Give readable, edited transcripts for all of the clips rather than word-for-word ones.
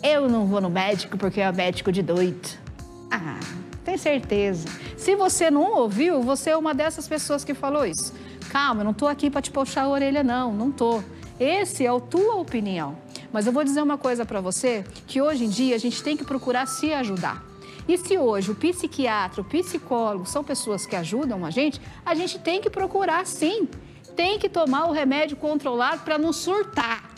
eu não vou no médico porque é médico de doido. Ah, tem certeza. Se você não ouviu, você é uma dessas pessoas que falou isso. Calma, eu não tô aqui para te puxar a orelha, não tô. Esse é a tua opinião. Mas eu vou dizer uma coisa para você, que hoje em dia a gente tem que procurar se ajudar. E se hoje o psiquiatra, o psicólogo são pessoas que ajudam a gente tem que procurar sim. Tem que tomar o remédio controlado para não surtar.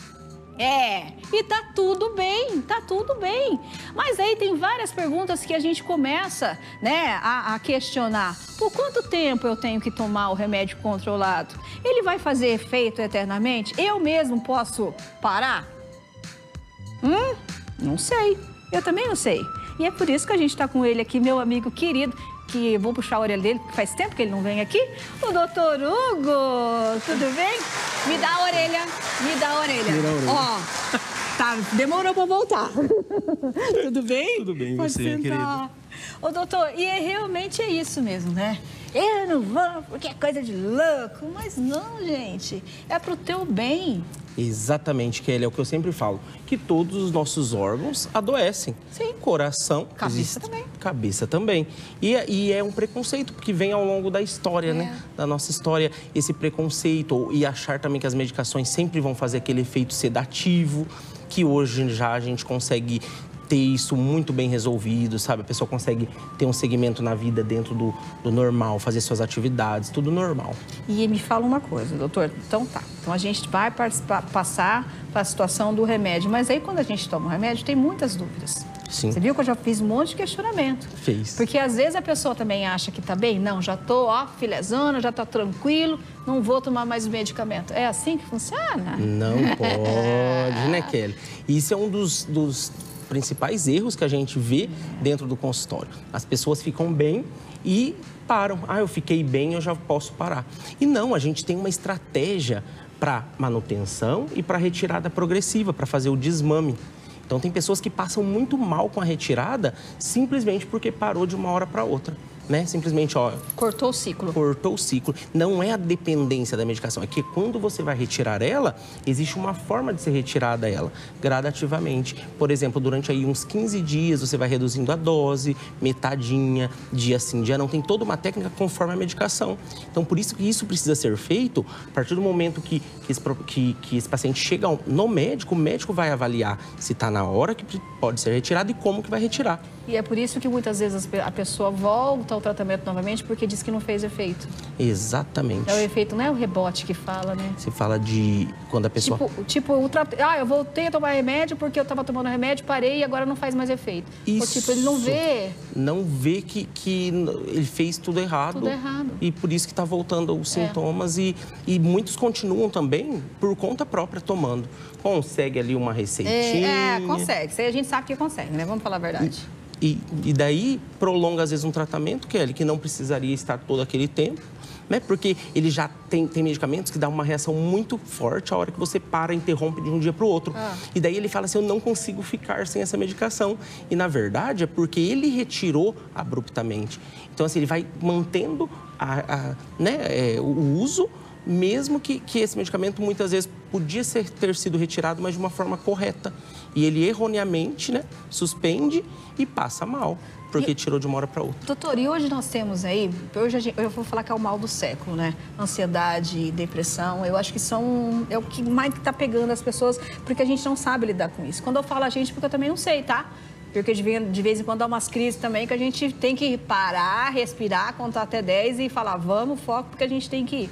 E tá tudo bem, tá tudo bem. Mas aí tem várias perguntas que a gente começa, né, a questionar. Por quanto tempo eu tenho que tomar o remédio controlado? Ele vai fazer efeito eternamente? Eu mesmo posso parar? Não sei. Eu também não sei. E é por isso que a gente está com ele aqui, meu amigo querido, que eu vou puxar a orelha dele, porque faz tempo que ele não vem aqui. O doutor Hugo, tudo bem? Me dá a orelha, me dá a orelha. Ó, tá, demorou para voltar. Tudo bem? Tudo bem, pode você, sentar. querida. Ô, doutor, e realmente é isso mesmo, né? Eu não vou porque é coisa de louco. Mas não, gente, é pro teu bem. Exatamente, Kelly, é o que eu sempre falo, que todos os nossos órgãos adoecem. Sim. Coração. Cabeça também. Cabeça também. E é um preconceito, porque vem ao longo da história, né? Da nossa história, esse preconceito. E achar também que as medicações sempre vão fazer aquele efeito sedativo, que hoje já a gente consegue ter isso muito bem resolvido, sabe? A pessoa consegue ter um segmento na vida dentro do normal, fazer suas atividades, tudo normal. E me fala uma coisa, doutor, então tá. Então a gente vai passar para a situação do remédio, mas aí quando a gente toma o remédio tem muitas dúvidas. Sim. Você viu que eu já fiz um monte de questionamento. Fez. Porque às vezes a pessoa também acha que tá bem, não, já tô, ó, filezona, já tá tranquilo, não vou tomar mais o medicamento. É assim que funciona? Não pode, né, Kelly? Isso é um dos principais erros que a gente vê dentro do consultório. As pessoas ficam bem e param. Ah, eu fiquei bem, eu já posso parar. E não, a gente tem uma estratégia para manutenção e para retirada progressiva, para fazer o desmame. Então, tem pessoas que passam muito mal com a retirada simplesmente porque parou de uma hora para outra. Né? Simplesmente, ó... Cortou o ciclo. Cortou o ciclo. Não é a dependência da medicação, é que quando você vai retirar ela, existe uma forma de ser retirada ela, gradativamente. Por exemplo, durante aí uns 15 dias, você vai reduzindo a dose, metadinha, dia sim, dia não. Tem toda uma técnica conforme a medicação. Então, por isso que isso precisa ser feito, a partir do momento que esse paciente chega no médico, o médico vai avaliar se está na hora que pode ser retirado e como que vai retirar. E é por isso que muitas vezes a pessoa volta ao tratamento novamente porque diz que não fez efeito. Exatamente. É o efeito, não é o rebote que fala, né? Você fala de quando a pessoa... eu voltei a tomar remédio porque eu estava tomando remédio, parei e agora não faz mais efeito. Isso. Ou, tipo, ele não vê... Não vê que ele fez tudo errado. Tudo errado. E por isso que está voltando os sintomas. E muitos continuam também por conta própria tomando. Consegue ali uma receitinha. Consegue. Isso aí a gente sabe que consegue, né? Vamos falar a verdade. E daí prolonga, às vezes, um tratamento, Kelly, que não precisaria estar todo aquele tempo, né? Porque ele já tem medicamentos que dão uma reação muito forte a hora que você para, interrompe de um dia para o outro. E daí ele fala assim, eu não consigo ficar sem essa medicação. E, na verdade, é porque ele retirou abruptamente. Então, assim, ele vai mantendo o uso, mesmo que esse medicamento muitas vezes podia ter sido retirado, mas de uma forma correta. E ele erroneamente, né, suspende e passa mal, porque tirou de uma hora para outra. Doutor, e hoje nós temos aí, eu vou falar que é o mal do século, né? Ansiedade, depressão, eu acho que é o que mais está pegando as pessoas, porque a gente não sabe lidar com isso. Quando eu falo a gente, porque eu também não sei, tá? Porque de vez em quando dá umas crises também que a gente tem que parar, respirar, contar até 10 e falar, vamos, foco, porque a gente tem que ir.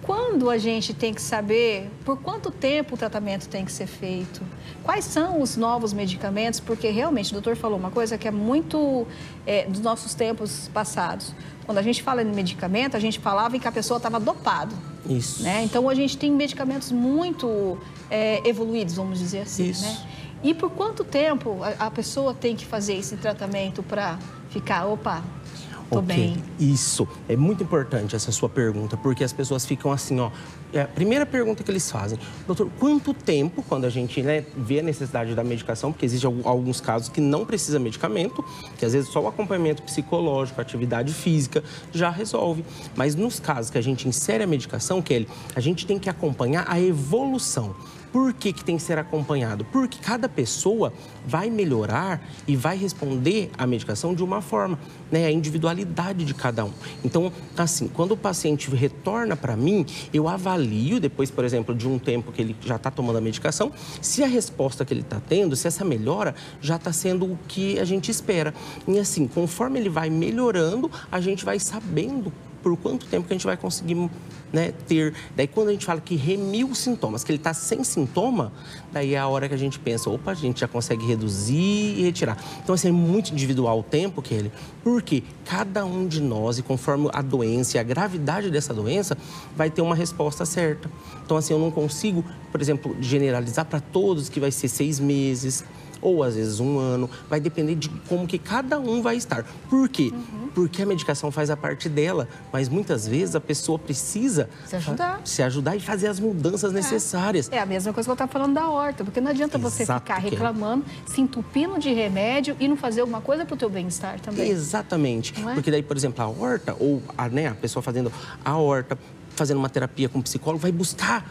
Quando a gente tem que saber por quanto tempo o tratamento tem que ser feito? Quais são os novos medicamentos? Porque realmente o doutor falou uma coisa que é muito dos nossos tempos passados. Quando a gente fala em medicamento, a gente falava em que a pessoa estava dopada. Isso. Né? Então, a gente tem medicamentos muito evoluídos, vamos dizer assim. Isso. Né? E por quanto tempo a pessoa tem que fazer esse tratamento para ficar, opa... Tô bem. Isso. É muito importante essa sua pergunta, porque as pessoas ficam assim, ó... A primeira pergunta que eles fazem, doutor, quanto tempo, quando a gente vê a necessidade da medicação, porque existem alguns casos que não precisa medicamento, que às vezes só o acompanhamento psicológico, atividade física, já resolve. Mas nos casos que a gente insere a medicação, Kelly, a gente tem que acompanhar a evolução. Por que tem que ser acompanhado? Porque cada pessoa vai melhorar e vai responder à medicação de uma forma, né? A individualidade de cada um. Então, assim, quando o paciente retorna para mim, eu avalio depois, por exemplo, de um tempo que ele já está tomando a medicação, se a resposta que ele está tendo, se essa melhora já está sendo o que a gente espera. E assim, conforme ele vai melhorando, a gente vai sabendo por quanto tempo que a gente vai conseguir, né, ter. Daí, quando a gente fala que remiu os sintomas, que ele está sem sintoma, daí é a hora que a gente pensa, opa, a gente já consegue reduzir e retirar. Então, assim, é muito individual o tempo, Kelly, porque cada um de nós, e conforme a doença e a gravidade dessa doença, vai ter uma resposta certa. Então, assim, eu não consigo, por exemplo, generalizar para todos que vai ser 6 meses, ou às vezes 1 ano, vai depender de como que cada um vai estar. Por quê? Porque a medicação faz a parte dela, mas muitas vezes a pessoa precisa se ajudar e fazer as mudanças necessárias. É a mesma coisa que eu estava falando da horta, porque não adianta você ficar reclamando, se entupindo de remédio e não fazer alguma coisa para o teu bem-estar também. Exatamente, porque daí, por exemplo, a horta, ou a pessoa fazendo a horta, fazendo uma terapia com um psicólogo, vai buscar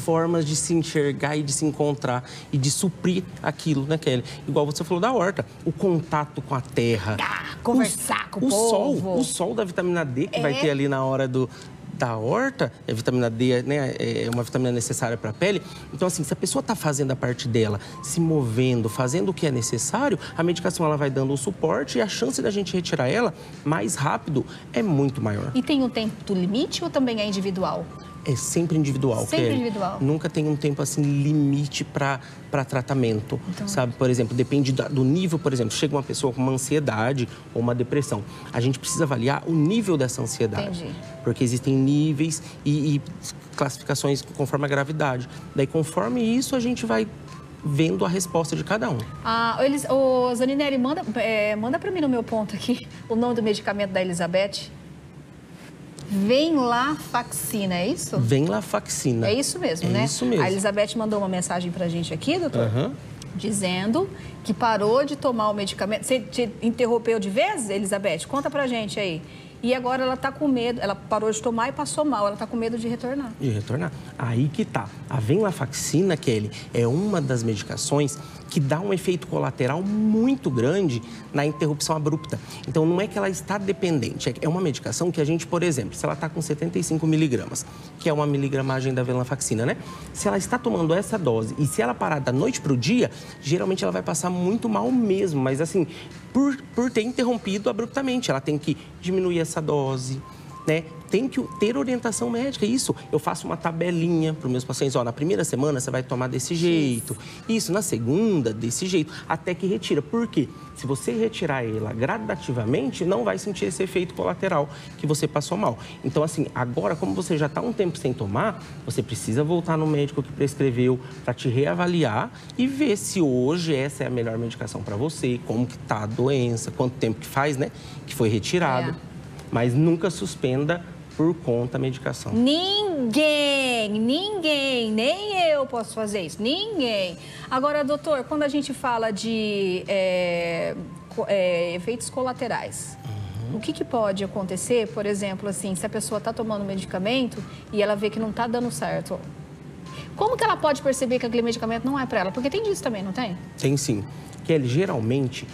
formas de se enxergar e de se encontrar e de suprir aquilo, né, Kelly? Igual você falou da horta, o contato com a terra. Conversar com o povo. O sol da vitamina D que vai ter ali na hora da horta, a vitamina D, né, é uma vitamina necessária para a pele. Então, assim, se a pessoa está fazendo a parte dela, se movendo, fazendo o que é necessário, a medicação ela vai dando o suporte e a chance da gente retirar ela mais rápido é muito maior. E tem um tempo limite ou também é individual? É sempre individual. Sempre individual. Nunca tem um tempo assim limite para tratamento, sabe? Por exemplo, depende do nível, por exemplo, chega uma pessoa com uma ansiedade ou uma depressão. A gente precisa avaliar o nível dessa ansiedade. Entendi. Porque existem níveis e classificações conforme a gravidade. Daí, conforme isso, a gente vai vendo a resposta de cada um. Zaninelli, manda para mim no meu ponto aqui o nome do medicamento da Elizabeth. Venlafaxina, é isso? Venlafaxina. É isso mesmo, né? É isso mesmo. A Elizabeth mandou uma mensagem pra gente aqui, doutor, dizendo que parou de tomar o medicamento. Você te interrompeu de vez, Elizabeth? Conta pra gente aí. E agora ela tá com medo, ela parou de tomar e passou mal, ela tá com medo de retornar. De retornar. Aí que tá. A venlafaxina, Kelly, é uma das medicações que dá um efeito colateral muito grande na interrupção abrupta. Então, não é que ela está dependente, é uma medicação que a gente, por exemplo, se ela está com 75 miligramas, que é uma miligramagem da venlafaxina, né? Se ela está tomando essa dose e se ela parar da noite para o dia, geralmente ela vai passar muito mal mesmo, mas assim, por ter interrompido abruptamente, ela tem que diminuir essa dose, né? Tem que ter orientação médica. Isso, eu faço uma tabelinha para os meus pacientes. Ó, na primeira semana você vai tomar desse jeito. Isso, na segunda, desse jeito. Até que retira. Por quê? Se você retirar ela gradativamente, não vai sentir esse efeito colateral que você passou mal. Então, assim, agora, como você já está um tempo sem tomar, você precisa voltar no médico que prescreveu para te reavaliar e ver se hoje essa é a melhor medicação para você, como que está a doença, quanto tempo que faz, né, que foi retirado. Mas nunca suspenda por conta da medicação. Ninguém, nem eu posso fazer isso, ninguém. Agora, doutor, quando a gente fala de efeitos colaterais, o que pode acontecer, por exemplo, assim, se a pessoa está tomando medicamento e ela vê que não está dando certo? Como que ela pode perceber que aquele medicamento não é para ela? Porque tem disso também, não tem? Tem sim. Kelly, geralmente,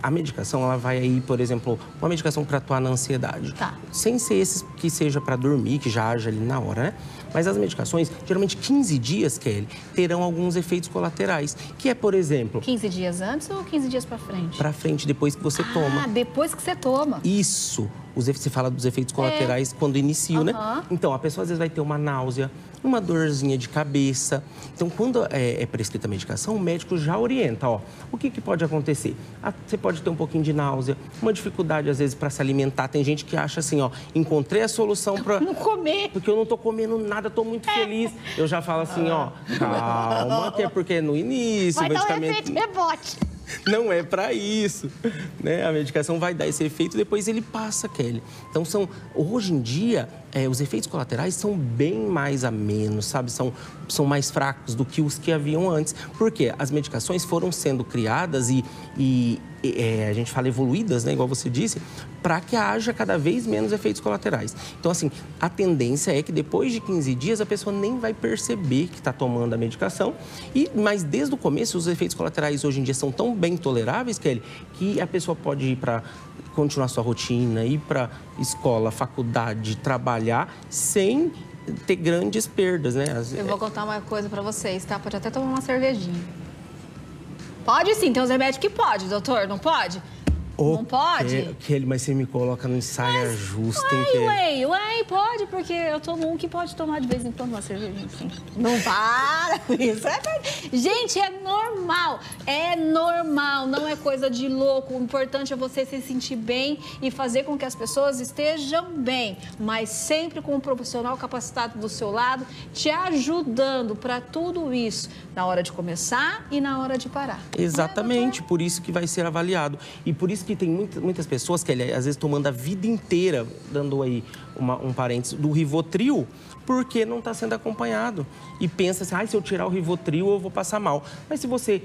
a medicação, ela vai aí, por exemplo, uma medicação para atuar na ansiedade. Sem ser esses que seja para dormir, que já haja ali na hora, né? Mas as medicações, geralmente 15 dias, Kelly, terão alguns efeitos colaterais. Que é, por exemplo... 15 dias antes ou 15 dias para frente? Para frente, depois que você toma. Ah, depois que você toma. Isso. Você fala dos efeitos colaterais quando inicia, né? Então, a pessoa às vezes vai ter uma náusea, uma dorzinha de cabeça. Então, quando é prescrita a medicação, o médico já orienta, ó, o que pode acontecer? Você pode ter um pouquinho de náusea, uma dificuldade, às vezes, para se alimentar. Tem gente que acha assim, ó, encontrei a solução para... Não comer. Porque eu não tô comendo nada, tô muito feliz. Eu já falo assim, ó, calma, que é porque no início... Vai o medicamento... dar um efeito rebote. Não é para isso, né? A medicação vai dar esse efeito e depois ele passa, Kelly. Então, hoje em dia, os efeitos colaterais são bem mais amenos, sabe? São mais fracos do que os que haviam antes. Porque as medicações foram sendo criadas e a gente fala evoluídas, né? Igual você disse, para que haja cada vez menos efeitos colaterais. Então, assim, a tendência é que depois de 15 dias a pessoa nem vai perceber que está tomando a medicação. Mas desde o começo, os efeitos colaterais hoje em dia são tão bem toleráveis, Kelly, que a pessoa pode ir para continuar sua rotina, ir para escola, faculdade, trabalhar, sem ter grandes perdas, né? Eu vou contar uma coisa para vocês, tá? Pode até tomar uma cervejinha. Pode sim, tem uns remédios que pode, doutor, não pode? Não pode? Kelly, mas você me coloca no saia justa, hein, Kelly? Ué, pode, porque eu tomo um que pode tomar de vez em quando uma cervejinha, assim. Não para com isso. Gente, é normal, não é coisa de louco. O importante é você se sentir bem e fazer com que as pessoas estejam bem, mas sempre com um profissional capacitado do seu lado, te ajudando para tudo isso, na hora de começar e na hora de parar. Exatamente, por isso que vai ser avaliado. E por isso que tem muitas pessoas que, às vezes, tomando a vida inteira, dando aí um parênteses, do Rivotril, porque não está sendo acompanhado. E pensa assim, se eu tirar o Rivotril, eu vou passar mal. Mas se você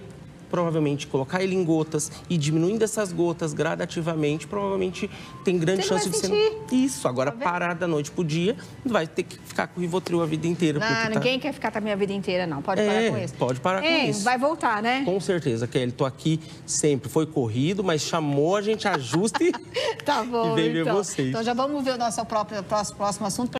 provavelmente colocar ele em gotas e diminuindo essas gotas gradativamente, provavelmente tem grande chance de ser... Isso, agora parar da noite pro dia, vai ter que ficar com o Rivotril a vida inteira. Não, ninguém quer ficar também a vida inteira, não. Pode parar com isso. Pode parar com isso. Vai voltar, né? Com certeza, Kelly. Tô aqui sempre. Foi corrido, mas chamou, a gente ajusta e, tá bom, e vem ver vocês. Então já vamos ver o nosso próximo assunto.